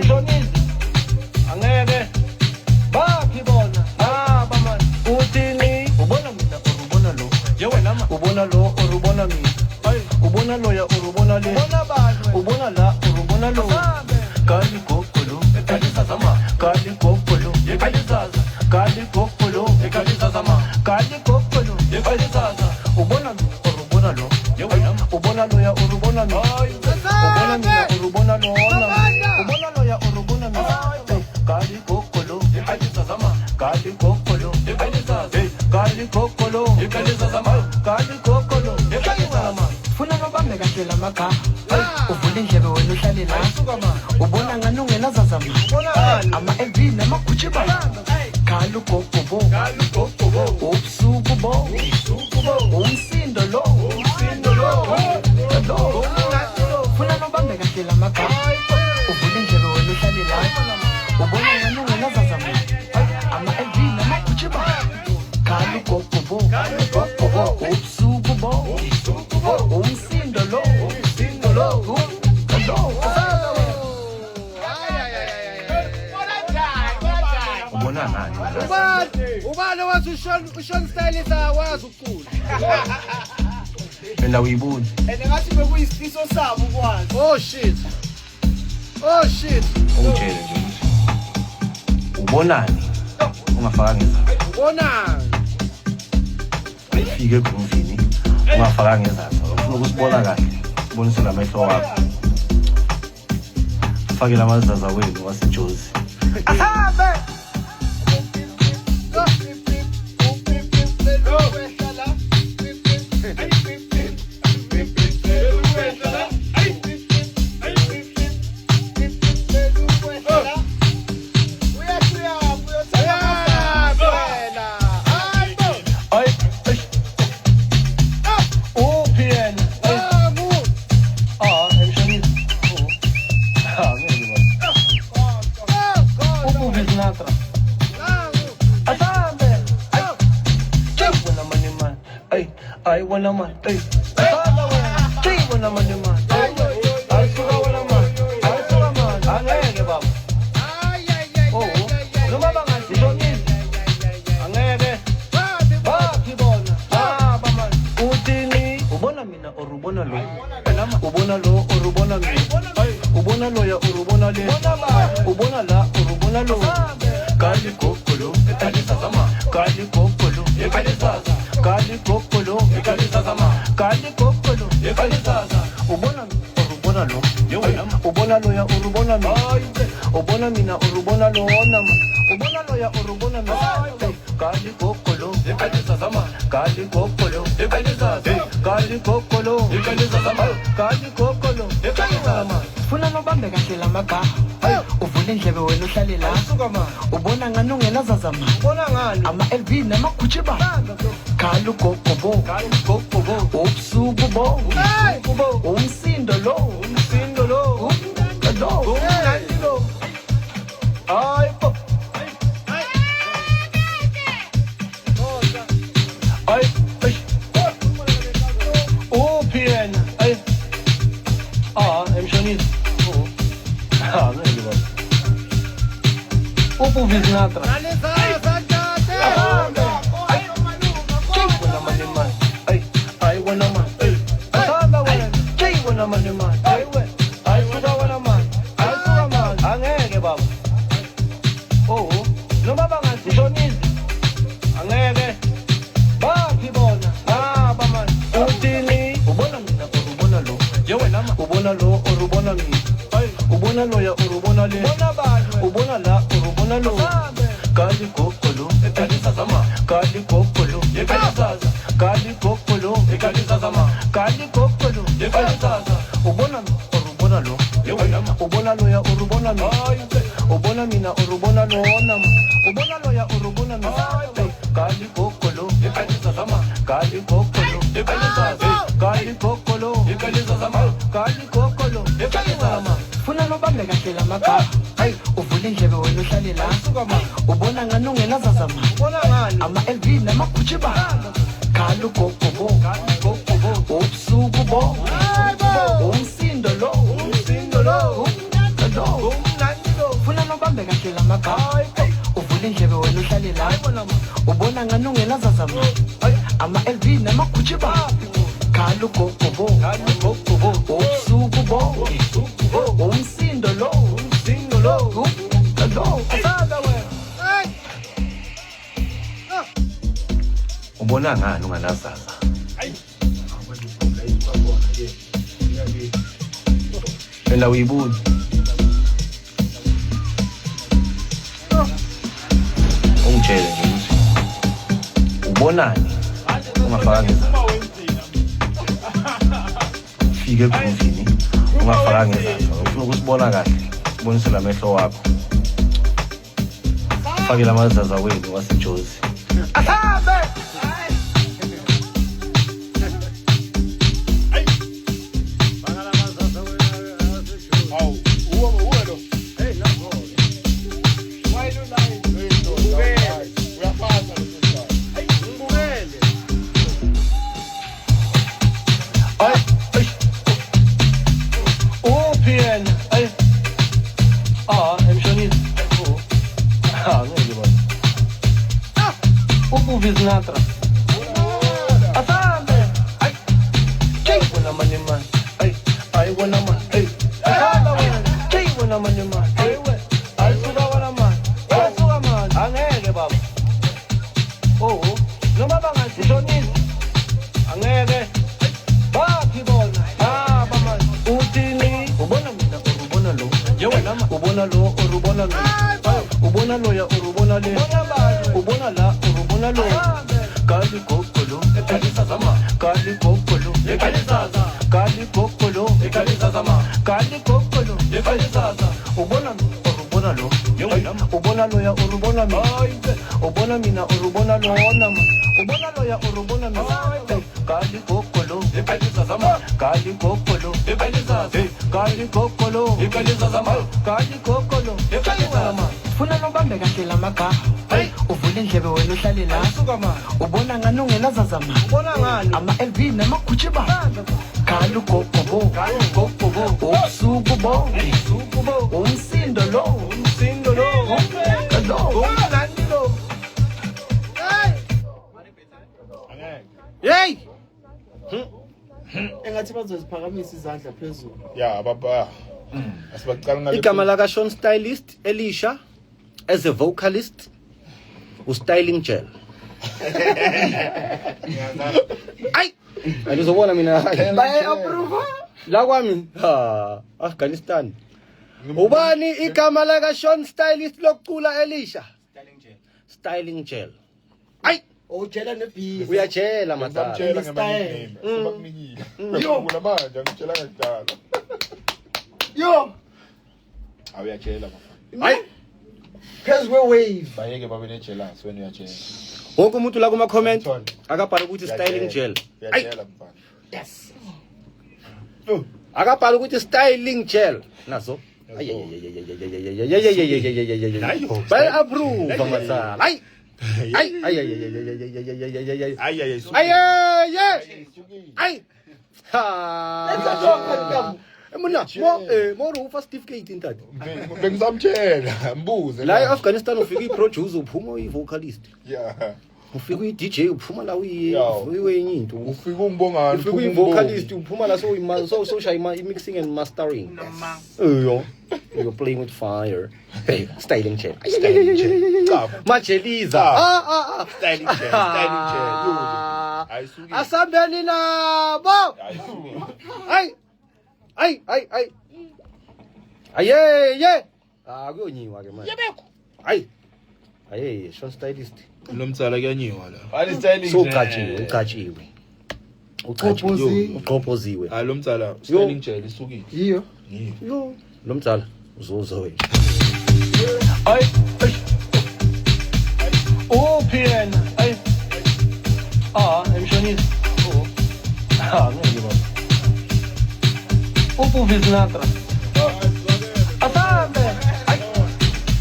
Sishonizi angeke bakhibona abaman uthini ubona mina ubona lo yewena ubona lo ubona mina ubona lo ya ubona le ubona la ubona lo kali kokolo ekalisa zama kali kokolo ekalisa kali kokolo ekalisa zama kali kokolo ekalisa ubona ubona lo yewena ubona lo ya ubona mina ubona mina ubona lo ubona lo ya ubona mina kali kokolo ekalisa zama kali kokolo ekalisa kali kokolo ekalisa zama kali kokolo ekalisa zama funa nobambe kahle lamagha uvula indlebe wena uhlale la ubona ngani ungena zazama ama LV namagucci ba kali kokolo ubusuku bo umsindo lo funa nobambe kahle lamagha uvula indlebe wena uhlale la ubona ngani ungena zazama ama LV namagucci ba kali kokolo ubusuku bo umsindo lo ubona nani ubani wathi ushon style wazi ukucula phela uyibona ngathi bekuyisifiso sabo ukwazi oh shit ungitshele nje ubonani ungafaka ngezandla ubonani ayifike egroovini ungafaka ngezandla ufuna ukusibona kahle ubonise lamehlo wakho fake lamazaza wenu wasejozi ahambe I wanna man, hey. I wanna man, I suga wanna man, I suga man. Angeke baba. Oh, noma bangazi Sishonizi. Angeke. Bakhibona. Baman. Uthini? Ubona mina or ubona lo? Ubona lo or ubona mina? Ubona lo ya or ubona le? Ubona la or ubona lo? Kali kokolo, ekalisa zama. Kali kokolo, ekalisa zama. Kali kokolo, ekalisa zama. Kali kokolo, ekalisa zama. Ubona lo, ubona lo ya ubona mina. Ubona mina ubona lo nama. Ubona lo ya ubona mina. Kali kokolo, ekalisa zama. Kali kokolo, ekalisa zama. Kali kokolo, ekalisa zama. Kali kokolo, ekalisa zama. Funa nobambe kahle lamagha uvula indlebe wena uhlale la ubona ngani ungena zazama ama LV namagucci ba kali kokolo ubusuku bo umsindo lo ay pop ay OPN ay Sishonizi upo vizinatra I wanna man, I wanna man, I suga wanna man, I suga man. Angeke baba. Oh, noma bangazi Sishonizi. Angeke. Bakhibona. Baman. Uthini? Ubona mina ubona lo. Yewena ubona lo or ubona mina? Ubona lo ya ubona le? Ubona la ubona lo? Kali kokolo, ekalisa zama. Kali kokolo, ekalisa zama. Kali kokolo, ekalisa zama. Kali kokolo, ekalisa zama. Ubona lo? Ubona lo ya ubona mina? Ubona mina ubona lo nama. Ubona lo ya ubona mina? Kali kokolo, ekalisa zama. Kali kokolo, ekalisa zama. Kali kokolo, ekalisa zama. Kali kokolo, ekalisa zama. Funa nobambe kahle lamagha uvula indlebe wena uhlale la ubona ngani ungena zazama ama LV namagucci ba kali kokolo ubusuku bo umsindo lo amagama uvula indlebe wena uhlale la ubona ngani ungenazazama ama-LV namagucci baphi khala ugogobo ubusuku bo umsindo lo asanda wena ubona ngani unganazaza phela uyibuni ungitshele nje ukuthi ubonani ungafaka ngezandla fike ekhunjini ungafaka ngezandla ufuna ukusibona kahle ubonise lamehlo wakho fakela amazaza wenu wasejozi ahambe Vizinatra. Asante. Ay. Chingo naman yung man. Ay naman. Asante wala. Chingo naman yung man. Ay sugawa naman. Ay sugawa man. Ang ege baba. Oo. Lumabangan si Jonin. Ang ege. Baki bol. Baman. Utini. Ubonamina. Ubonalo. Ubonalo. Ubonalo. Ubonalo ya ubonalo. Ubonala. Ubonalo. Kali kokolo. Ekalizazama. Kali kokolo. Ekalizaza. Kali kokolo. Ekalizazama. Kali kokolo. Ekalizaza. Ubonalo. Ubonalo. Ubonalo ya ubonami. Ubonamina. Ubonalo nama. Ubonalo ya ubonami. Kali kokolo. Ekalizazama. Kali kokolo. Ekalizaza. Kali kokolo. Ekalizazama. Kali kokolo. Ekalizazama. Funa nobambe kahle lamagama. Uvula indlebe wena uhlale la ubona ngani ungenazazama ama-LV namagucci baphi khala ugogobo ubusuku bo umsindo lo Hey! Engathi bazoziphakamisa izandla phezulu. Ya baba. Asibaqala ngale. Igama laka Sean Stylist Elisha as a vocalist ustyling gel. Ay! Alizobona mina. Baye approve. La kwami Afghanistan. Ubani igama laka Sean Stylist lokucula Elisha? Styling gel. Ay! Ujela nebhizi. Uyajela madala. Ngitshela ngemanini. Sibakunikile. Ngikula manje ngitshela ngakudala. Yo! Awuyatshela bafana. Ay! Phezu wave. Bayeke babe nejealous wena uyatshela. Wonke umuntu la kuma comment akabhala ukuthi styling gel. Ay! Uyatshela mfana. Yes. Akabhala ukuthi styling gel. Naso. Ay. Bay approve madala. Ay! Ay. Ay. Let's talk. Mona, mo ufa certificate intati. Bengizamtshela, mbuze. La eAfghanistan ufika iproducer uphuma uyi-vocalist. Yeah. Ufika uyi-DJ uphuma la uyenye into. Ufika umbongani. Ufika uyi-vocalist uphuma la so shaya i-mixing and mastering. You're playing with fire. Hey, styling chair. Macheliza. Styling chair. Ayisuki. Asambeni nabo. Ay. Aye. Kuyonyiwa ke manje. Yebeko. Aye, Sean Stylist. Nomtsala kuyanyiwa la. Ani styling. So ucatshiwe. Uqhophoziwe. Hayi lo mtsala styling gel isukile. Yiyo. Yo, lo mtsala uzoza wena. Ay. PN. Ay. Emshonisa. Ngeke baba. Vizinatra. Asante. Ay.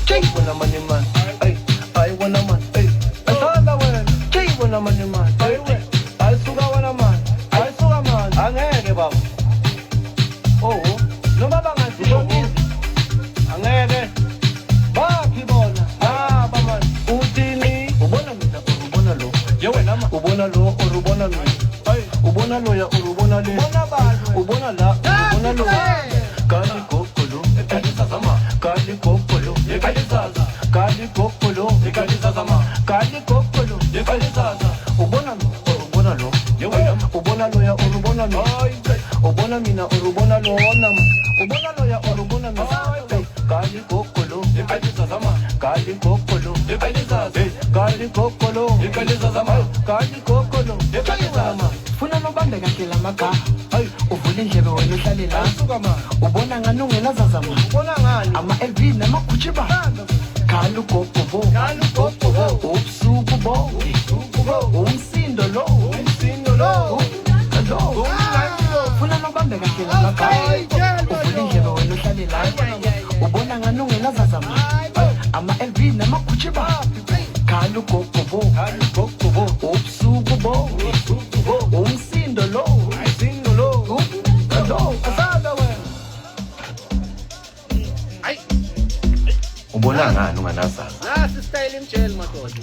Chingo naman yung man. Ay naman. Asante wala. Chingo naman yung man. Ay sugawa naman. Ang ege baba. Oo. Lumabangan si Jonin. Ang ege. Baki bo. ubona loya urubona le ubona la ubona lo kali kokolo ekalisa sama kali kokolo ekalisa kali kokolo ekalisa sama kali kokolo ekalisa ubona lo ubona loya urubona lo ubona mina urubona lo nama ubona loya urubona mi kali kokolo ekalisa sama kali kokolo ekalisa kali kokolo ekalisa sama kali kokolo ekalisa sama funa nobambe kahle la magama uvula indlebe wena uhlale la ubona ngani ungenazazama ama-LV namagucci ba khala ugogobo ubusuku bo umsindo lo funa nobambe kahle la magama uvula indlebe wena uhlale la ubona ngani ungenazazama ama-LV namagucci ba khala ugogobo ubusuku bo umsindo lo ubona ngani unganazaza Nasi style imjel madoda.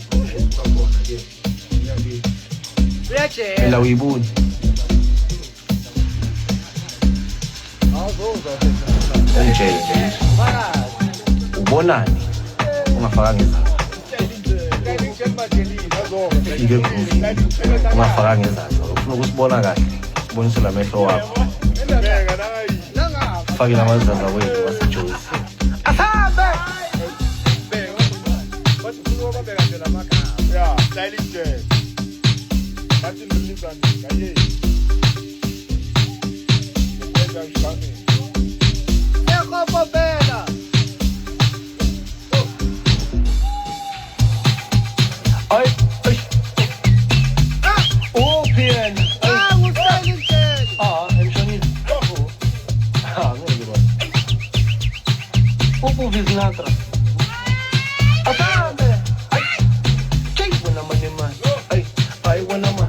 Uyajela. phela uyibuni umjele nje ubonani ungafaka ngezandla ike groove ungafaka ngezandla ufuna ukusibona kahle ubonise lamehlo wakho fake namazandla wethu wasejozi Yeah, styling jazz. Martin Luther King, aye. Wenda ushame. Ekhopo bela. ay PN Style imjel. emshonile ngeke baba ubuvizinatra asambe hey wena mane man ay wena man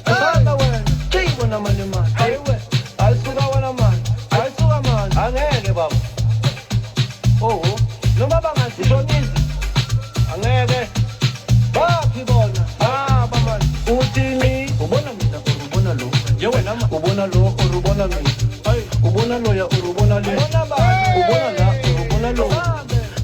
asanda wena hey wena mane man we asuka wena man asuka man angeke baba noma bangasishonile angeke baphi bona baba uthini ubona mina urubona lo wena ubona lo urubona mina ubona lo ya urubona le ubona la urubona lo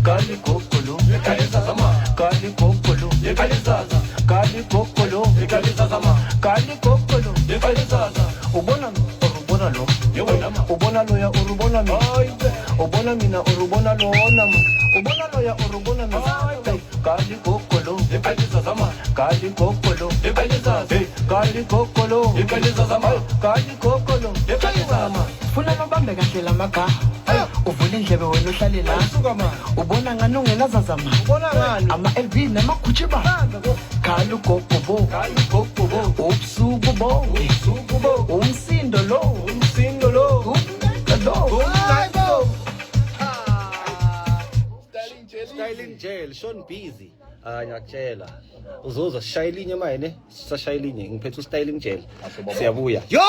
kali kokolo ekalisa sama kali kokolo ekalisa kali kokolo ekalisa sama kali kokolo ekalisa ubona urubona lo wena ubona lo ya urubona mina ubona mina urubona lo nama ubona lo ya urubona mina kali kokolo ekalisa sama kali kokolo ekalisa kali kokolo ekalisa sama kali kokolo ekalisa funa nobambe kahle la magama uvula indlebe wena uhlale la ubona ngani ungenazazama ama-LV namagucci ba khala ugogobo ubusuku bo umsindo lo Styling gel, Sean Busy. Ngiyakutshela. Uzoza shaya ilinye manje, sashaya ilinye ngiphethe styling gel. Siyabuya. Yo.